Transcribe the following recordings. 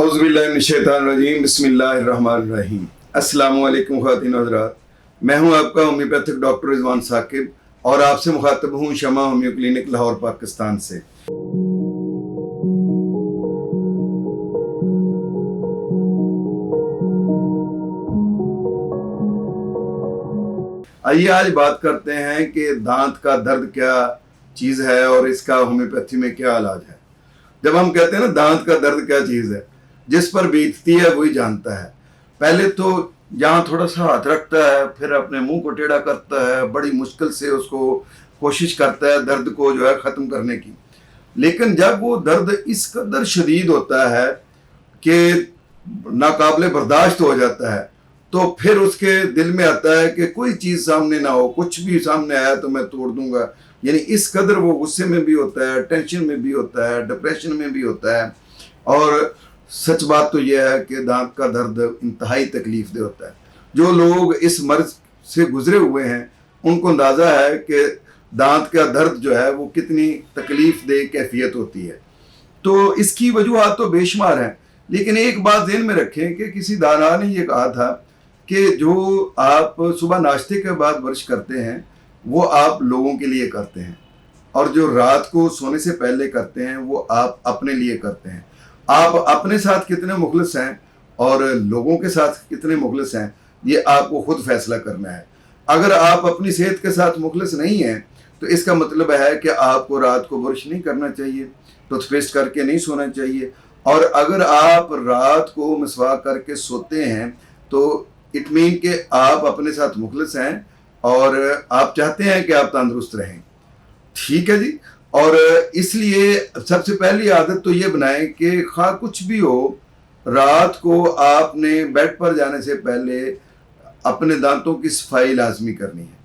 औज़ुबिल्लाहिमिनश्शैतानिर्रजीम बिस्मिल्लाहिर्रहमानिर्रहीम। अस्सलामु अलैकुम ख़वातीन और हज़रात, मैं हूं आपका होम्योपैथिक डॉक्टर रिजवान साकिब और आपसे मुखातब हूं शमा होम्यो क्लिनिक लाहौर पाकिस्तान से। आइए आज बात करते हैं कि दांत का दर्द क्या चीज़ है और इसका होम्योपैथी में क्या इलाज है। जब हम कहते हैं ना दांत का दर्द क्या चीज़ है, जिस पर बीतती है वही जानता है। पहले तो जहाँ थोड़ा सा हाथ रखता है, फिर अपने मुंह को टेढ़ा करता है, बड़ी मुश्किल से उसको कोशिश करता है दर्द को जो है ख़त्म करने की। लेकिन जब वो दर्द इस कदर शदीद होता है कि नाकाबिले बर्दाश्त हो जाता है, तो फिर उसके दिल में आता है कि कोई चीज़ सामने ना हो, कुछ भी सामने आया तो मैं तोड़ दूंगा। यानी इस कदर वो गुस्से में भी होता है, टेंशन में भी होता है, डिप्रेशन में भी होता है। और सच बात तो यह है कि दांत का दर्द इंतहाई तकलीफ दे होता है। जो लोग इस मर्ज से गुजरे हुए हैं उनको अंदाज़ा है कि दांत का दर्द जो है वो कितनी तकलीफ दे कैफियत होती है। तो इसकी वजूहात तो बेशुमार हैं, लेकिन एक बात ध्यान में रखें कि किसी दाना ने ये कहा था कि जो आप सुबह नाश्ते के बाद वर्जिश करते हैं वो आप लोगों के लिए करते हैं, और जो रात को सोने से पहले करते हैं वो आप अपने लिए करते हैं। आप अपने साथ कितने मुखलिस हैं और लोगों के साथ कितने मुखलिस हैं, ये आपको खुद फैसला करना है। अगर आप अपनी सेहत के साथ मुखलिस नहीं हैं तो इसका मतलब है कि आपको रात को ब्रश नहीं करना चाहिए, टूथपेस्ट करके नहीं सोना चाहिए। और अगर आप रात को मिसवाक करके सोते हैं तो इट मीन कि आप अपने साथ मुखलिस हैं और आप चाहते हैं कि आप तंदुरुस्त रहें। ठीक है जी। और इसलिए सबसे पहली आदत तो ये बनाएं कि खा कुछ भी हो, रात को आपने बेड पर जाने से पहले अपने दांतों की सफाई लाजमी करनी है।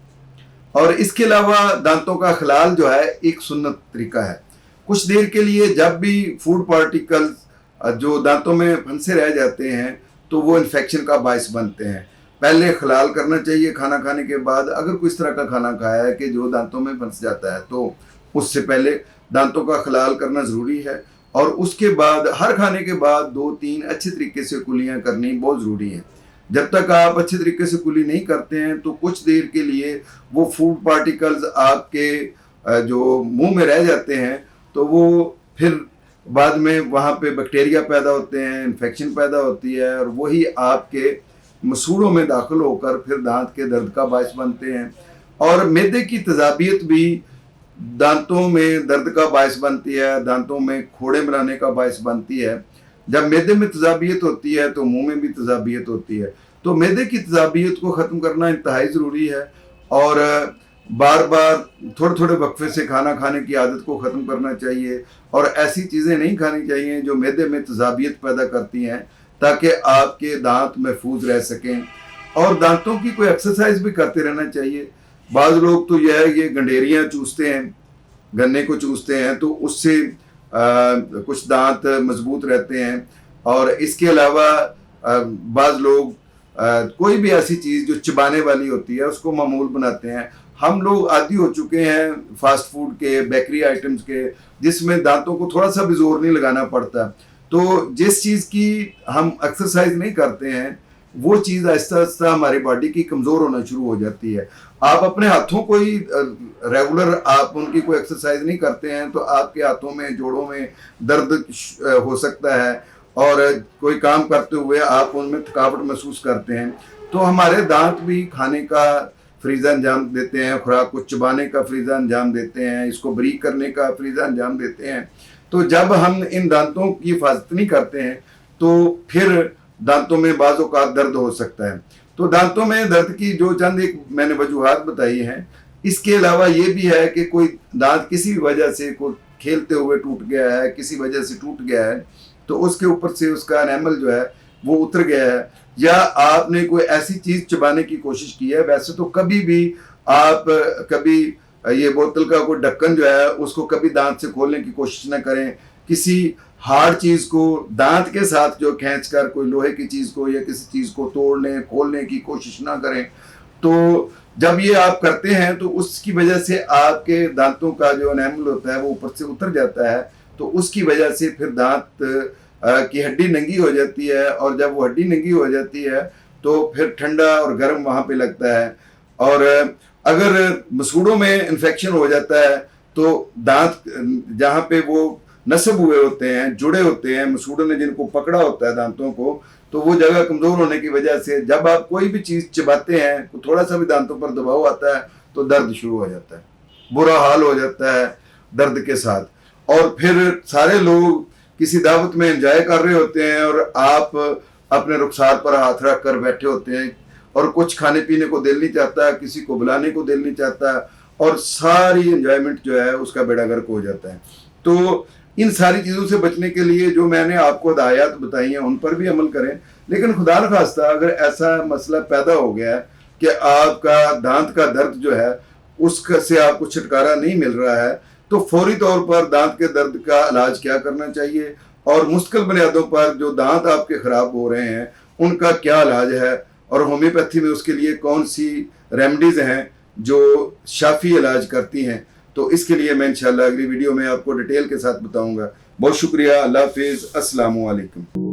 और इसके अलावा दांतों का खलाल जो है एक सुन्नत तरीका है। कुछ देर के लिए जब भी फूड पार्टिकल्स जो दांतों में फंसे रह जाते हैं तो वो इन्फेक्शन का बायस बनते हैं। पहले खलाल करना चाहिए खाना खाने के बाद। अगर कोई इस तरह का खाना खाया है कि जो दांतों में फंस जाता है तो उससे पहले दांतों का खलाल करना ज़रूरी है। और उसके बाद हर खाने के बाद 2-3 अच्छे तरीके से कुलियाँ करनी बहुत ज़रूरी है। जब तक आप अच्छे तरीके से कुली नहीं करते हैं तो कुछ देर के लिए वो फूड पार्टिकल्स आपके जो मुंह में रह जाते हैं, तो वो फिर बाद में वहाँ पे बैक्टीरिया पैदा होते हैं, इन्फेक्शन पैदा होती है, और वही आपके मसूड़ों में दाखिल होकर फिर दांत के दर्द का बायस बनते हैं। और मैदे की तेज़ाबियत भी दांतों में दर्द का बायस बनती है, दांतों में खोड़े बनाने का बायस बनती है। जब मैदे में तेज़ाबियत होती है तो मुंह में भी तेज़ाबियत होती है। तो मैदे की तेज़ाबियत को ख़त्म करना इंतहाई ज़रूरी है। और बार बार थोड़े थोड़े वक्फे से खाना खाने की आदत को ख़त्म करना चाहिए, और ऐसी चीज़ें नहीं खानी चाहिए जो मैदे में तेज़ाबियत पैदा करती हैं, ताकि आपके दांत महफूज रह सकें। और दांतों की कोई एक्सरसाइज भी करते रहना चाहिए। बाज़ लोग तो यह है ये गंडेरियाँ चूसते हैं, गन्ने को चूसते हैं, तो उससे कुछ दांत मजबूत रहते हैं। और इसके अलावा बाज़ लोग कोई भी ऐसी चीज़ जो चबाने वाली होती है उसको मामूल बनाते हैं। हम लोग आदी हो चुके हैं फास्ट फूड के, बेकरी आइटम्स के, जिसमें दांतों को थोड़ा सा भी जोर नहीं लगाना पड़ता। तो जिस चीज़ की हम एक्सरसाइज नहीं करते हैं वो चीज़ आहिस्ता आहिस्ता हमारी बॉडी की कमज़ोर होना शुरू हो जाती है। आप अपने हाथों को ही रेगुलर आप उनकी कोई एक्सरसाइज नहीं करते हैं तो आपके हाथों में, जोड़ों में दर्द हो सकता है, और कोई काम करते हुए आप उनमें थकावट महसूस करते हैं। तो हमारे दांत भी खाने का फरीज़ा अंजाम देते हैं, खुराक को चबाने का फरीज़ा अंजाम देते हैं, इसको बरीक करने का फरीज़ा अंजाम देते हैं। तो जब हम इन दांतों की हिफाजत नहीं करते हैं तो फिर दांतों में बाज़ औक़ात दर्द हो सकता है। तो दांतों में दर्द की जो चंद एक मैंने वजूहात बताई हैं, इसके अलावा ये भी है कि कोई दांत किसी भी वजह से कोई खेलते हुए टूट गया है, किसी वजह से टूट गया है, तो उसके ऊपर से उसका एनामल जो है वो उतर गया है, या आपने कोई ऐसी चीज़ चबाने की कोशिश की है। वैसे तो कभी भी आप कभी ये बोतल का कोई ढक्कन जो है उसको कभी दांत से खोलने की कोशिश ना करें। किसी हार्ड चीज़ को दांत के साथ जो खींच कर कोई लोहे की चीज़ को या किसी चीज़ को तोड़ने खोलने की कोशिश ना करें। तो जब ये आप करते हैं तो उसकी वजह से आपके दांतों का जो एनामल होता है वो ऊपर से उतर जाता है, तो उसकी वजह से फिर दांत कि हड्डी नंगी हो जाती है, और जब वो हड्डी नंगी हो जाती है तो फिर ठंडा और गर्म वहाँ पे लगता है। और अगर मसूड़ों में इन्फेक्शन हो जाता है तो दांत जहाँ पे वो नस्ब हुए होते हैं, जुड़े होते हैं, मसूड़ों ने जिनको पकड़ा होता है दांतों को, तो वो जगह कमज़ोर होने की वजह से जब आप कोई भी चीज़ चबाते हैं, थोड़ा सा भी दांतों पर दबाव आता है तो दर्द शुरू हो जाता है, बुरा हाल हो जाता है दर्द के साथ। और फिर सारे लोग किसी दावत में एंजॉय कर रहे होते हैं और आप अपने रुखसार पर हाथ रख कर बैठे होते हैं, और कुछ खाने पीने को दिल नहीं चाहता, किसी को बुलाने को दिल नहीं चाहता, और सारी एंजॉयमेंट जो है उसका बेड़ा गर्क हो जाता है। तो इन सारी चीज़ों से बचने के लिए जो मैंने आपको हिदायत बताई हैं उन पर भी अमल करें। लेकिन खुदा न खास्ता अगर ऐसा मसला पैदा हो गया है कि आपका दांत का दर्द जो है उसका से आपको छुटकारा नहीं मिल रहा है, तो फौरी तौर पर दांत के दर्द का इलाज क्या करना चाहिए, और मुस्तकिल बुनियादों पर जो दांत आपके ख़राब हो रहे हैं उनका क्या इलाज है, और होम्योपैथी में उसके लिए कौन सी रेमडीज़ हैं जो शाफी इलाज करती हैं। तो इसके लिए मैं इंशाल्लाह अगली वीडियो में आपको डिटेल के साथ बताऊंगा। बहुत शुक्रिया। अल्लाह हाफिज़। अस्सलामु अलैकुम।